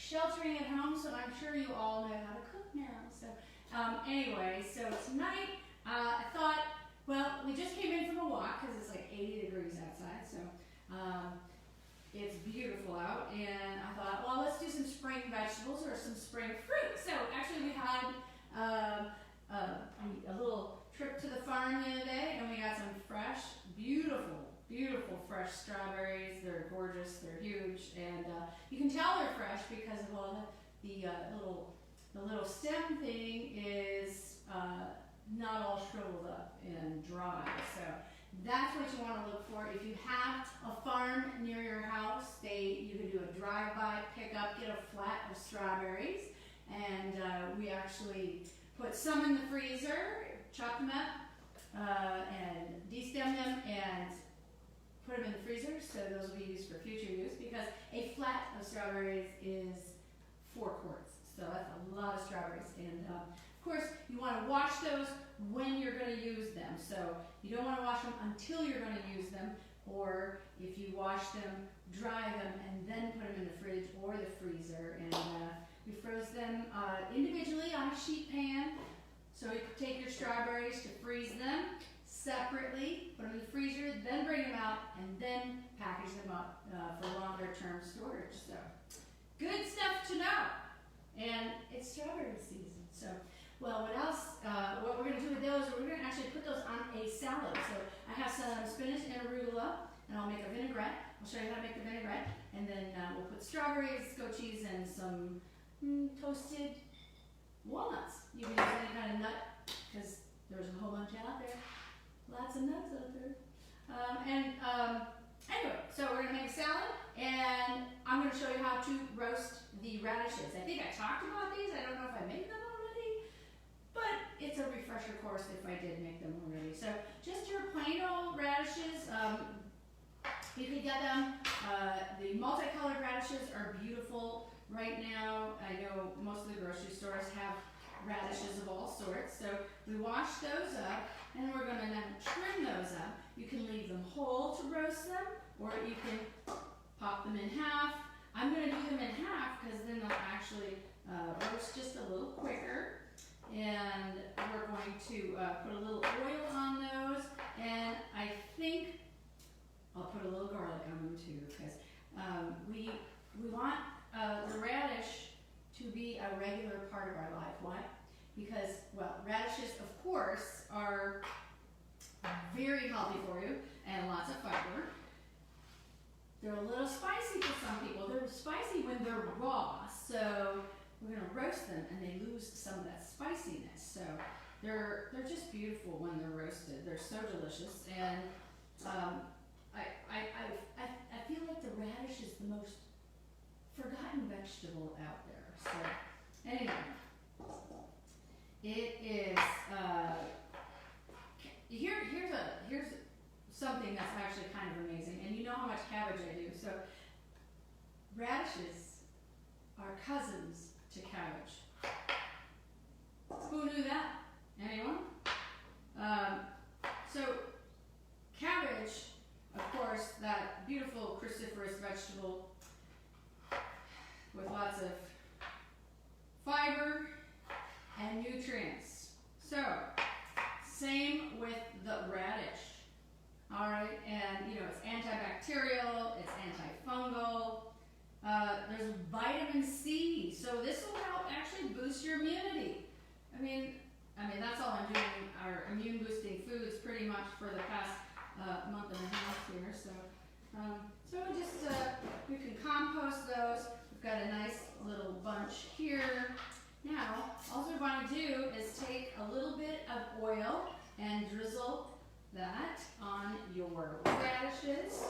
sheltering at home, so I'm sure you all know how to cook now. So anyway, so tonight I thought, well, we just came in from a walk because it's like 80 degrees outside, so it's beautiful out, and I thought, well, let's do some spring vegetables or some spring fruit. So actually we had a little trip to the farm the other day, and we got some fresh, beautiful fresh strawberries. They're gorgeous, they're huge, and you can tell they're fresh because of all the little stem thing is not all shriveled up and dry. So that's what you want to look for. If you have a farm near your house, you can do a drive-by pickup, get a flat of strawberries, and we actually put some in the freezer, chop them up, and de-stem them, and put them in the freezer, so those will be used for future use, because a flat of strawberries is 4 quarts, so that's a lot of strawberries. And of course, you want to wash those when you're going to use them, so you don't want to wash them until you're going to use them, or if you wash them, dry them, and then put them in the fridge or the freezer. And we froze them individually on a sheet pan, so you could take your strawberries to freeze them separately, put them in the freezer, then bring them out, and then package them up for longer term storage. So good stuff to know. And it's strawberry season. So, well, what else? What we're going to do with those, we're going to actually put those on a salad. So I have some spinach and arugula, and I'll make a vinaigrette. I'll show you how to make the vinaigrette. And then we'll put strawberries, goat cheese, and some toasted walnuts. You can use any kind of nut, because there's a whole bunch out there. Lots of nuts out there. Anyway, so we're going to make a salad, and I'm going to show you how to roast the radishes. I think I talked about these. I don't know if I made them already, but it's a refresher course if I did make them already. So just your plain old radishes. You can get them. The multicolored radishes are beautiful right now. I know most of the grocery stores have radishes of all sorts. So we wash those up, and we're going to now trim those up. You can leave them whole to roast them, or you can pop them in half. I'm going to do them in half because then they'll actually roast just a little quicker. And we're going to put a little oil on those, and I think I'll put a little garlic on them too, because we want the radish to be a regular part of our life. Why? Because, well, radishes, of course, are very healthy for you and lots of fiber. They're a little spicy for some people. They're spicy when they're raw, so we're going to roast them, and they lose some of that spiciness. So they're just beautiful when they're roasted. They're so delicious, and I feel like the radish is the most forgotten vegetable out there. So anyway, it is here's something that's actually kind of amazing, and you know how much cabbage I do. So radishes are cousins to cabbage. Who knew that? Anyone? So cabbage, of course, that beautiful cruciferous vegetable with lots of fiber and nutrients. So same with the radish. All right, and you know, it's antibacterial, it's antifungal. There's vitamin C, so this will help actually boost your immunity. I mean that's all I'm doing, our immune boosting foods pretty much for the past month and a half here. So we just we can compost those. We've got a nice little bunch here. Now, all we want to do is take a little bit of oil and drizzle that on your radishes.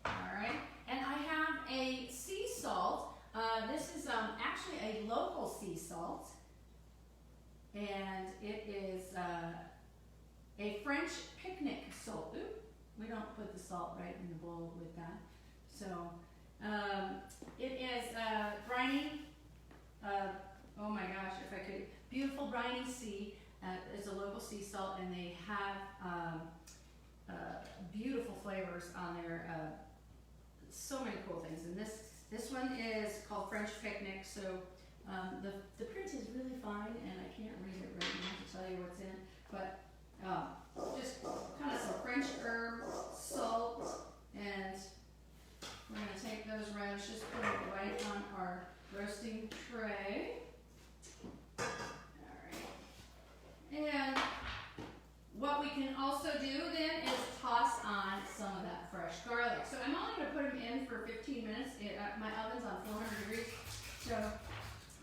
Alright, and I have a sea salt. This is actually a local sea salt, and it is a French picnic salt. Ooh, we don't put the salt right in the bowl with that. So it is briny. Oh my gosh, if I could. Beautiful briny sea. It's a local sea salt, and they have beautiful flavors on their so many cool things. And this one is called French Picnic. So the print is really fine, and I can't read it right now to tell you what's in. But just kind of some French herb, salt, and we're going to take those radishes, put it right on our roasting tray. And what we can also do then is toss on some of that fresh garlic. So I'm only going to put them in for 15 minutes. My oven's on 400 degrees. So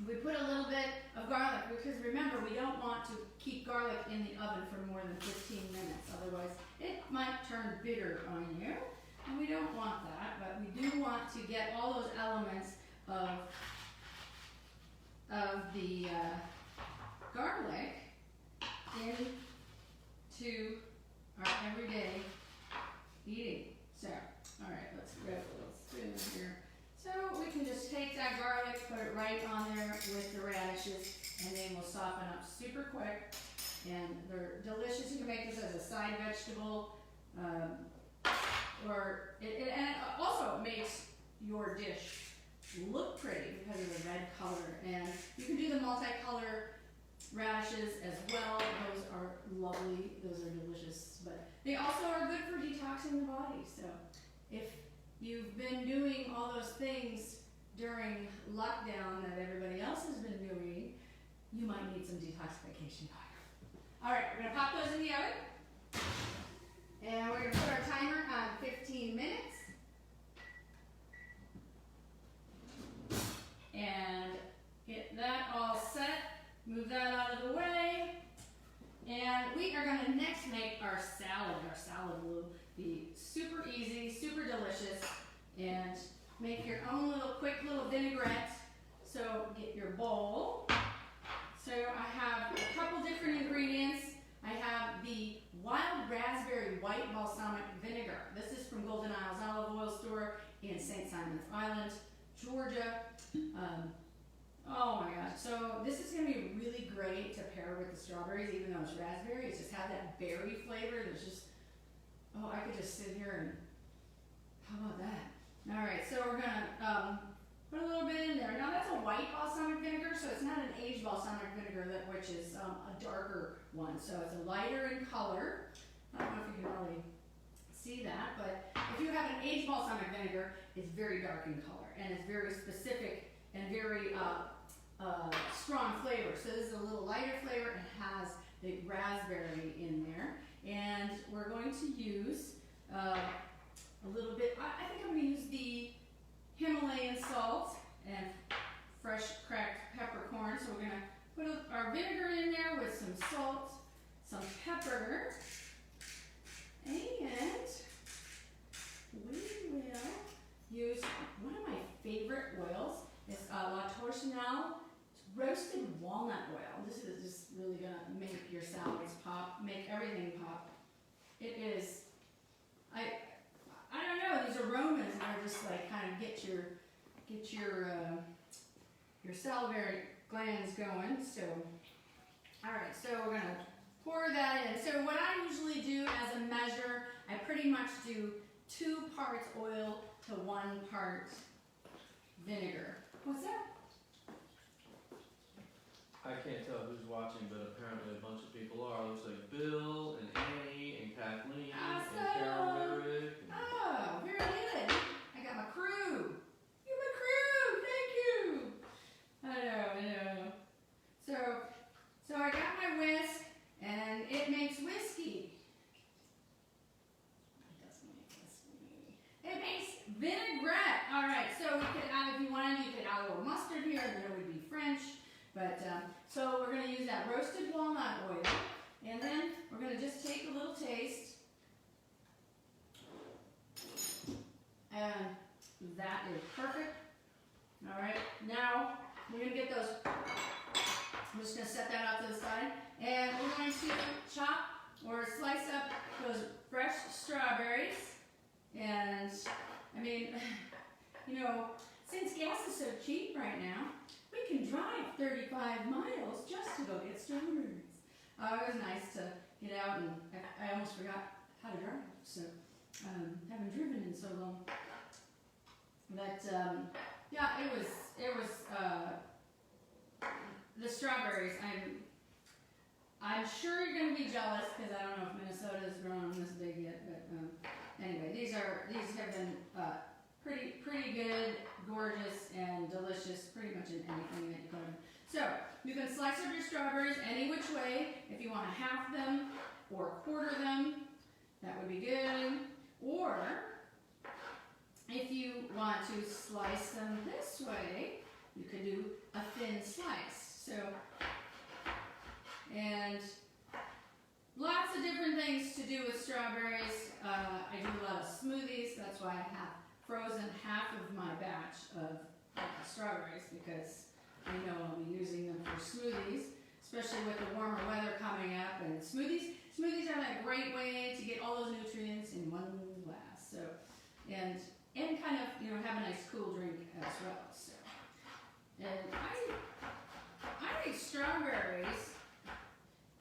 we put a little bit of garlic because remember, we don't want to keep garlic in the oven for more than 15 minutes. Otherwise, it might turn bitter on you. And we don't want that, but we do want to get all those elements of the garlic into our everyday eating. So, all right, let's grab a little spoon here. So we can just take that garlic, put it right on there with the radishes, and they will soften up super quick. And they're delicious. You can make this as a side vegetable, or and it also makes your dish look pretty because of the red color. And you can do the multicolor radishes as well. Those are lovely. Those are delicious. But they also are good for detoxing the body. So if you've been doing all those things during lockdown that everybody else has been doing, you might need some detoxification going on. All right, we're going to pop those in the oven. And we're going to put our timer on 15 minutes. And get that all set. Move that out of the way. And we are going to next make our salad. Our salad will be super easy, super delicious. And make your own quick little vinaigrette. So get your bowl. So I have a couple different ingredients. I have the wild raspberry white balsamic vinegar. This is from Golden Isles Olive Oil Store in St. Simon's Island, Georgia. Oh my gosh, so this is going to be really great to pair with the strawberries, even though it's raspberry. It just has that berry flavor. There's just, oh, I could just sit here and, how about that? All right, so we're going to put a little bit in there. Now that's a white balsamic vinegar, so it's not an aged balsamic vinegar, which is a darker one. So it's a lighter in color. I don't know if you can really see that, but if you have an aged balsamic vinegar, it's very dark in color, and it's very specific and very strong flavor. So this is a little lighter flavor and has the raspberry in there. And we're going to use a little bit, I think I'm going to use the Himalayan salt and fresh cracked peppercorn. So we're going to put our vinegar in there with some salt, some pepper, and we will use one of my favorite oils. It's La Torsional roasted walnut oil. This is just really going to make your salads pop, make everything pop. It is, I don't know, these aromas are just like kind of get your salivary glands going. So, all right, so we're going to pour that in. So what I usually do as a measure, I pretty much do 2 parts oil to 1 part vinegar. What's that? I can't tell who's watching, but apparently a bunch of people are. Looks like Bill and Annie and Kathleen Awesome. and Carol Merrick. Oh, very good. I got my crew. You're my crew. Thank you. I know. So I got my whisk, and it makes whiskey. It doesn't make whiskey. It makes vinaigrette. All right. So we could add, if you wanted, you could add a little mustard here. That would be French. But so we're going to use that roasted walnut oil, and then we're going to just take a little taste, and that is perfect. All right, now we're going to get those. I'm just going to set that off to the side, and we're going to chop or slice up those fresh strawberries. And I mean, you know, since gas is so cheap right now, we can drive 35 miles just to go get strawberries. It was nice to get out, and I almost forgot how to drive, so haven't driven in so long. But yeah, it was the strawberries. I'm sure you're gonna be jealous because I don't know if Minnesota's grown this big yet. But anyway, these have been pretty good, gorgeous, and delicious. Pretty much in anything that you put them. So you can slice up your strawberries any which way. If you want to half them or quarter them, that would be good. Or if you want to slice them this way, you could do a thin slice. So, and lots of different things to do with strawberries. I do a lot of smoothies. That's why I have frozen half of my batch of strawberries, because I know I'll be using them for smoothies, especially with the warmer weather coming up. And smoothies are like a great way to get all those nutrients in one glass. So, and kind of, you know, have a nice cool drink as well. So, and I think strawberries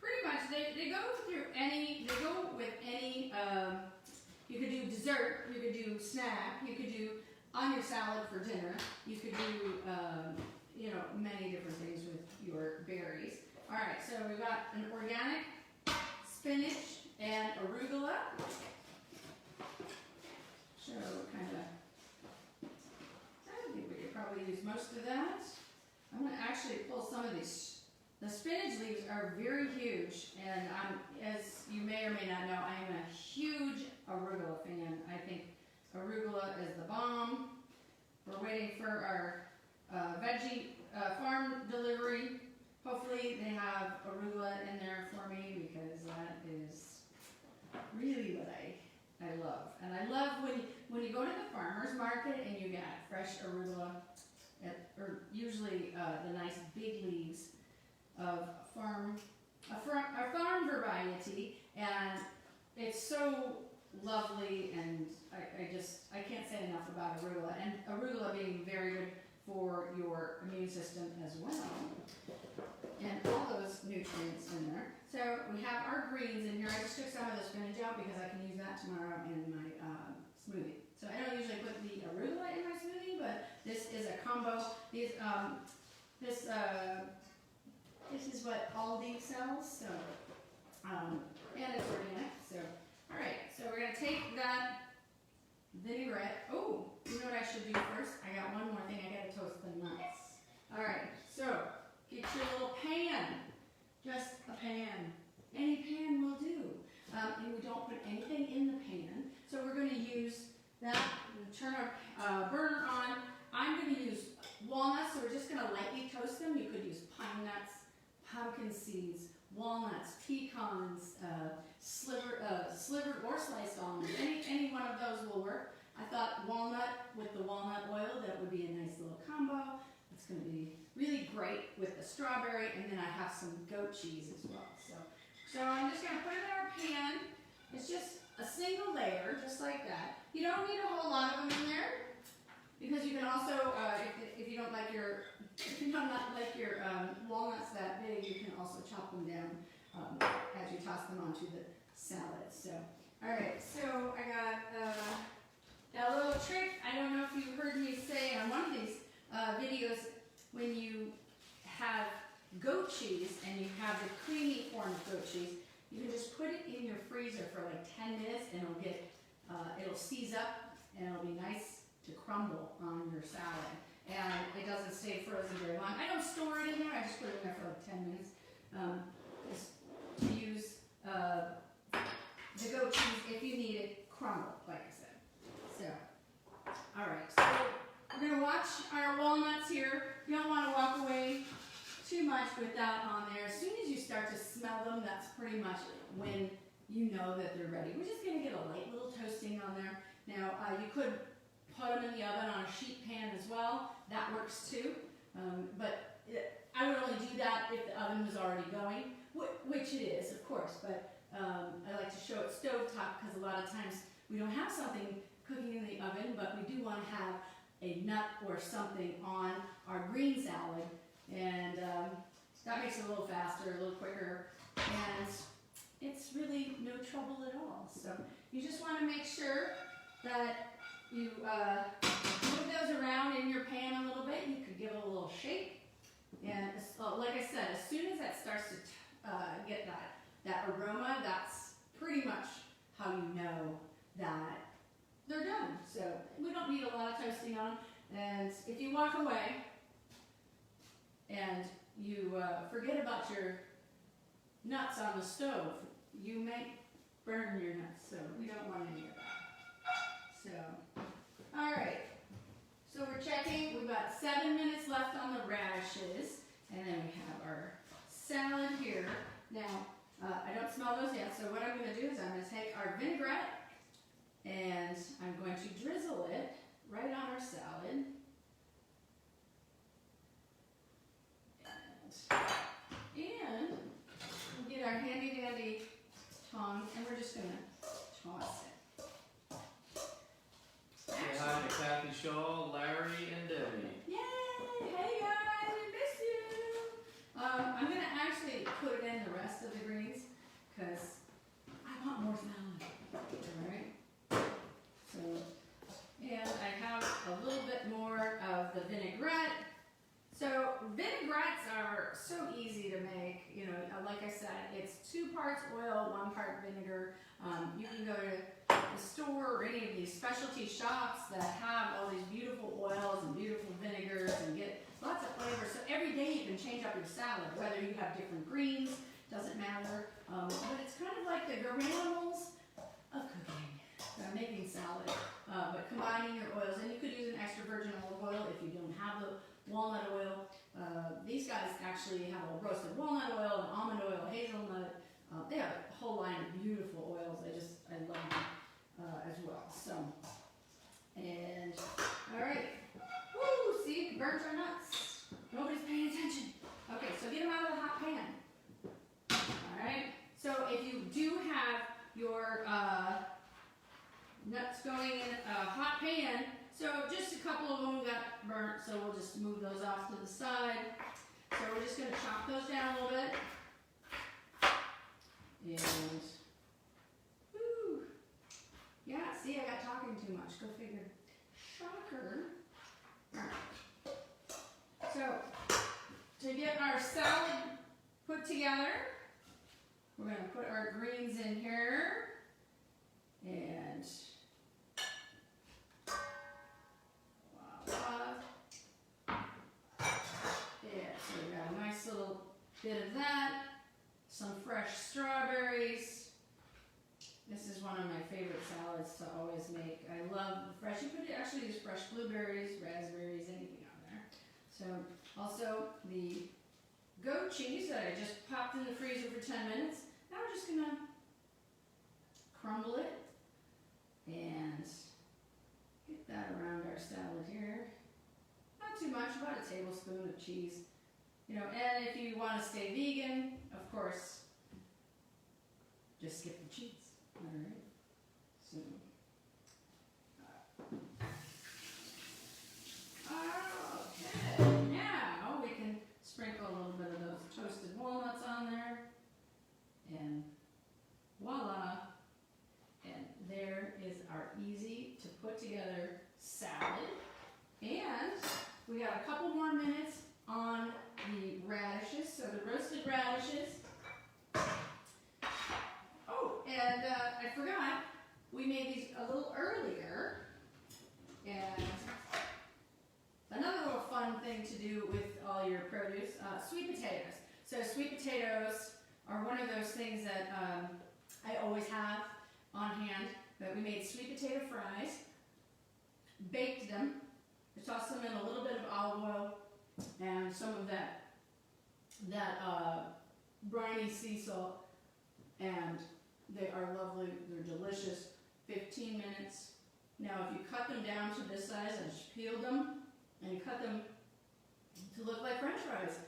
pretty much they go with any. You could do dessert, you could do snack, you could do on your salad for dinner. You could do you know, many different things with your berries. All right, so we've got an organic spinach and arugula. So kind of, I think we could probably use most of that. I'm going to actually pull some of these. The spinach leaves are very huge, and as you may or may not know, I am a huge arugula fan. I think arugula is the bomb. We're waiting for our veggie farm delivery. Hopefully they have arugula in there for me, because that is really what I love. And I love when you go to the farmer's market and you get fresh arugula, or usually the nice big leaves of a farm variety, and it's so lovely, and I can't say enough about arugula, and arugula being very good for your immune system as well, and all those nutrients in there. So we have our greens in here. I just took some of the spinach out because I can use that tomorrow in my smoothie. So I don't usually put the arugula in my smoothie, but this is a combo. This is what Aldi sells, so and it's organic. So all right, so we're gonna take that vinaigrette. Oh, you know what I should do first? I got one more thing. I gotta toast the nuts. All right, so get your little pan. Just a pan. Any pan will do. And we don't put anything in the pan. So we're going to use that. Turn our burner on. I'm going to use walnuts, so we're just going to lightly toast them. You could use pine nuts, pumpkin seeds, walnuts, pecans, slivered or sliced almonds. Any one of those will work. I thought walnut with the walnut oil, that would be a nice little combo. It's going to be really great with the strawberry, and then I have some goat cheese as well. So I'm just going to put it in our pan. It's just a single layer, just like that. You don't need a whole lot of them in there, because you can also, if you don't like your walnuts that big, you can also chop them down as you toss them onto the salad. So, all right. So I got a little trick. I don't know if you heard me say on one of these videos, when you have goat cheese and you have the creamy form of goat cheese, you can just put it in your freezer for like 10 minutes, and it'll seize up, and it'll be nice to crumble on your salad. And it doesn't stay frozen very long. I don't store it in there. I just put it in there for like 10 minutes. Just to use the goat cheese if you need it crumbled, like I said. So, all right. So we're going to watch our walnuts here. You don't want to walk away too much with that on there. As soon as you start to smell them, that's pretty much when you know that they're ready. We're just going to get a light little toasting on there. Now, you could put them in the oven on a sheet pan as well. That works too. But I would only do that if the oven was already going, which it is, of course. But I like to show it stovetop, because a lot of times we don't have something cooking in the oven, but we do want to have a nut or something on our green salad. And that makes it a little faster, a little quicker, and it's really no trouble at all. So you just want to make sure that you move those around in your pan a little bit. You could give it a little shake. And like I said, as soon as that starts to get that aroma, that's pretty much how you know that they're done. So we don't need a lot of toasting on. And if you walk away and you forget about your nuts on the stove, you may burn your nuts. So we don't want any of that. So, all right. So we're checking. We've got 7 minutes left on the radishes. And then we have our salad here. Now, I don't smell those yet, so what I'm going to do is I'm going to take our vinaigrette and I'm going to drizzle it right on our salad. And we'll get our handy dandy tongs and we're just going to toss it. Say hi to Kathy Shaw, Larry, and Debbie. Yay! Hey guys, we miss you! I'm going to actually put in the rest of the greens because I want more salad. Alright? So, and I have a little bit more of the vinaigrette. So, vinaigrettes are so easy to make. You know, like I said, it's 2 parts oil, 1 part vinegar. You can go to the store or any of these specialty shops that have all these beautiful oils and beautiful vinegars and get lots of flavor. So every day you can change up your salad, whether you have different greens, doesn't matter. But it's kind of like the granules of cooking, making salad, but combining your oils. And you could use an extra virgin olive oil if you don't have the walnut oil. These guys actually have a roasted walnut oil, and almond oil, hazelnut. They have a whole line of beautiful oils. I love them as well. So, and all right. Woo! See, it burns our nuts. Nobody's paying attention. Okay, so get them out of the hot pan. All right. So if you do have your nuts going in a hot pan, so just a couple of them got burnt, so we'll just move those off to the side. So we're just going to chop those down a little bit. And, whoo, yeah, see, I got talking too much. Go figure. Shocker. All right. So, to get our salad put together, we're going to put our greens in here. And, voila. Yeah, so we got a nice little bit of that. Some fresh strawberries. This is one of my favorite salads to always make. I love the fresh. You could actually use fresh blueberries, raspberries, anything on there. So also the goat cheese that I just popped in the freezer for 10 minutes. Now we're just gonna crumble it and get that around our salad here. Not too much, about a tablespoon of cheese. You know, and if you want to stay vegan, of course, just skip the cheese. All right. So, okay. Now we can sprinkle a little bit of those toasted walnuts on there, and voila! And there is our easy to put together salad. And we got a couple more minutes on the radishes, so the roasted radishes. Oh, and I forgot, we made these a little earlier. And another little fun thing to do with all your produce, sweet potatoes. So sweet potatoes are one of those things that I always have on hand. But we made sweet potato fries, baked them, tossed them in a little bit of olive oil, and some of that briny sea salt, and they are lovely. They're delicious. 15 minutes. Now, if you cut them down to this size, I just peeled them and cut them to look like French fries,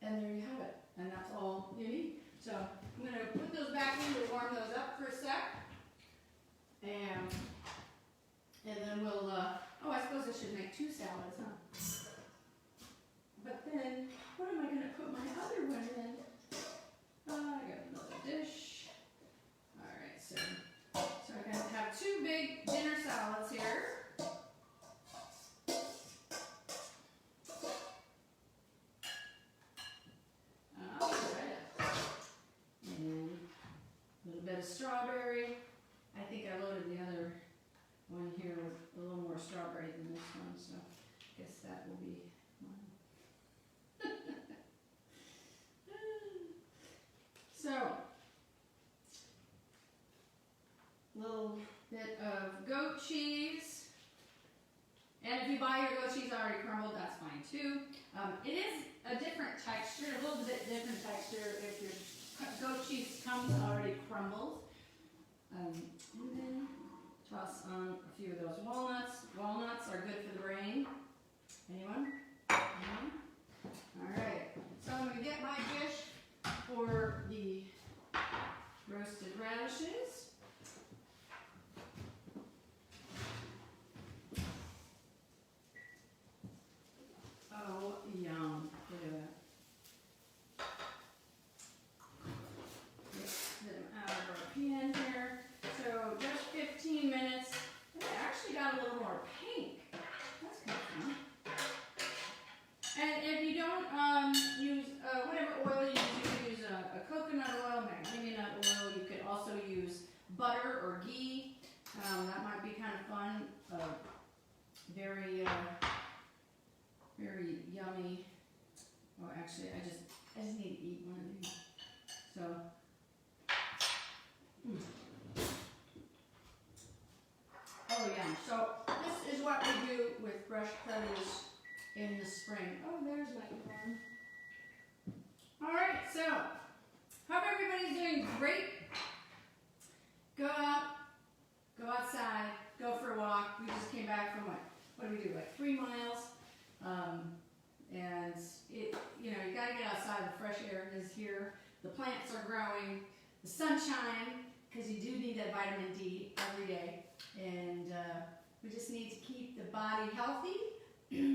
and there you have it. And that's all you need. So I'm going to put those back in to warm those up for a sec, and then we'll. Oh, I suppose I should make 2 salads, huh? But then, what am I going to put my other one in? I got another dish. Alright, so I'm going to have 2 big dinner salads here. strawberry. I think I loaded the other one here with a little more strawberry than this one, so I guess that will be mine. So, little bit of goat cheese. And if you buy your goat cheese already crumbled, that's fine too. It is a different texture, a little bit different texture if your goat cheese comes already crumbled. And then toss on a few of those walnuts. Walnuts are good for the brain. Anyone? Anyone? All right. So I'm going to get my dish for the roasted radishes. Oh, yum. Look at that. Get them out of our pan here. So just 15 minutes. It actually got a little more pink. That's kind of fun. And if you don't use whatever oil you use, you can use a coconut oil, macadamia nut oil. You could also use butter or ghee. That might be kind of fun. Very yummy. Oh, actually, I just need to eat one of these. So, oh yeah. So this is what we do with fresh produce in the spring. Oh, there's my corn. All right. So, hope everybody's doing great. Go out, go outside, go for a walk. We just came back from what do we do? Like 3 miles. And it, you gotta get outside. The fresh air is here. The plants are growing. The sunshine, because you do need that vitamin D every day. And we just need to keep the body healthy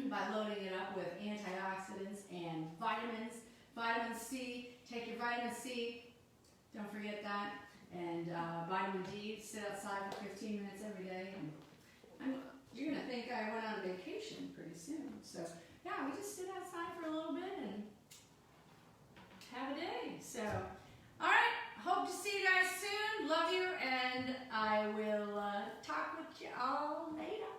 by loading it up with antioxidants and vitamins. Vitamin C, take your vitamin C. Don't forget that. And vitamin D, sit outside for 15 minutes every day. And you're going to think I went on vacation pretty soon. So, yeah, we just sit outside for a little bit and have a day. So, all right. Hope to see you guys soon. Love you. And I will talk with you all later.